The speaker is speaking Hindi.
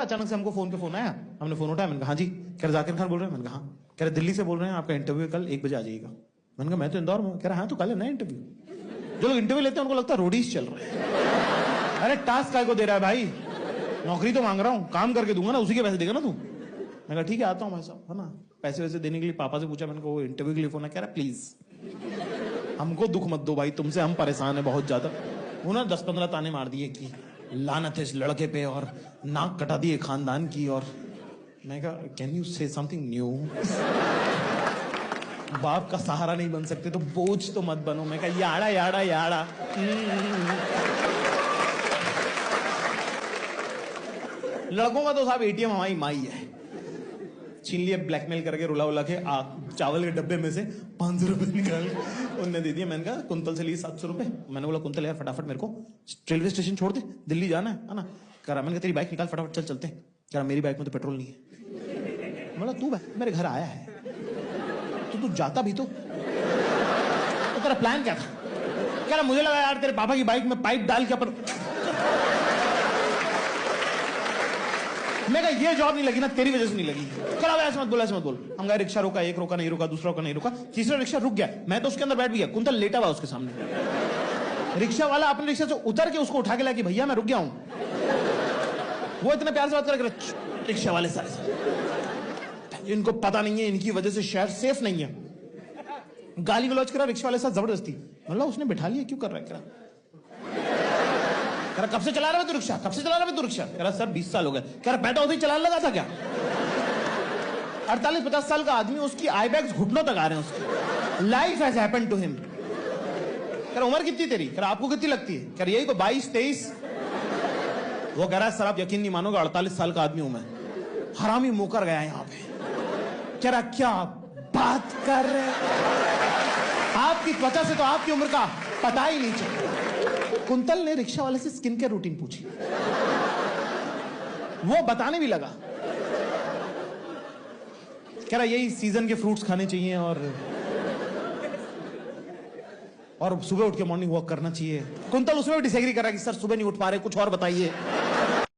अचानक से हमको फोन पे फोन आया, हमने फोन उठाया, मैंने कहा हाँ जी। कह रहे जाकिर खान बोल रहे हैं? मैंने कहा हाँ। कह रहे दिल्ली से बोल रहे हैं, आपका इंटरव्यू कल 1 बजे आ जाइएगा। मैंने कहा मैं तो इंदौर में। कह रहा हाँ तो कल है ना इंटरव्यू। जो लोग इंटरव्यू लेते हैं उनको लगता है रोडीज चल रहे हैं। अरे टास्क काय को दे रहा है भाई, नौकरी तो मांग रहा हूँ, काम करके दूंगा ना, उसी के पैसे देगा ना तू। मैं कहा ठीक है आता हूँ भाई साहब, है ना। पैसे वैसे देने के लिए पापा से पूछा, मैंने कहा वो इंटरव्यू के लिए फोन है। कह रहा प्लीज हमको दुख मत दो भाई, तुमसे हम परेशान है बहुत ज्यादा। वो ना 10-15 ताने मार दिए कि लानत है इस लड़के पे, और नाक कटा दिए खानदान की। और मैं कहा कैन यू से समथिंग न्यू। बाप का सहारा नहीं बन सकते तो बोझ तो मत बनो। मैं कहा याड़ा याड़ा याड़ा। लड़कों का तो साहब एटीएम हमारी माई है। छीन लिए ब्लैकमेल करके, रुला उला के चावल के डब्बे में से 500 रुपए निकाल उनने दे दिया। मैंने कहा कुंतल से लिए 700 रुपए। मैंने बोला कुंतल यार फटाफट मेरे को रेलवे स्टेशन छोड़ दे, दिल्ली जाना है ना। कह रहा मैंने कहा तेरी बाइक निकाल फटाफट, चल चलते हैं। कह रहा मेरी बाइक में तो पेट्रोल नहीं है। बोला तू मेरे घर आया है तो तू जाता भी तो तेरा प्लान क्या था? कह रहा मुझे लगा यार तेरे पापा की बाइक में पाइप डाल के अपन। मैं कहा ये जॉब नहीं लगी ना तेरी वजह से नहीं लगी। चला ऐसे मत बोल, ऐसे मत बोल। हम गए, रिक्शा रोका, एक रोका नहीं रुका, दूसरा रोका नहीं रुका, तीसरा रिक्शा रुक गया। मैं तो उसके अंदर बैठ गया, कुंतल लेटा हुआ उसके सामने। रिक्शा वाला अपने रिक्शा से उतर के उसको उठा के लाया कि भैया मैं रुक गया हूं। वो इतने प्यार से बात कर, रिक्शा वाले सारे इनको पता नहीं है इनकी वजह से शहर सेफ नहीं है। गाली गलौज करा रिक्शा वाले साथ जबरदस्ती। मतलब उसने बिठा लिया, क्यों कर रहा है? कह रहा कब से चला रहा है तू रिक्शा, कब से चला रहा है तू रिक्शा? कह रहा सर 20 साल हो गए। कह रहा पैदा होते ही चलाने लगा था क्या? 48-50 साल का आदमी, उसकी आई बैग्स घुटनों तक आ रहे हैं उसके। Life has happened to him. कह रहा उम्र कितनी तेरी? कह रहा आपको कितनी लगती है? कह रहा यही को 22-23। वो कह रहा है सर आप यकीन नहीं मानोगे 48 साल का आदमी हूं मैं। हरामी मुकर गया यहां पे। कह रहा क्या बात कर रहे हैं, आपकी त्वचा से तो आपकी उम्र का पता ही नहीं चला। कुंतल ने रिक्शा वाले से स्किन केयर रूटीन पूछी, वो बताने भी लगा। कह रहा यही सीजन के फ्रूट्स खाने चाहिए और सुबह उठ के मॉर्निंग वॉक करना चाहिए। कुंतल उसमें भी डिसएग्री कर रहा है कि सर सुबह नहीं उठ पा रहे, कुछ और बताइए।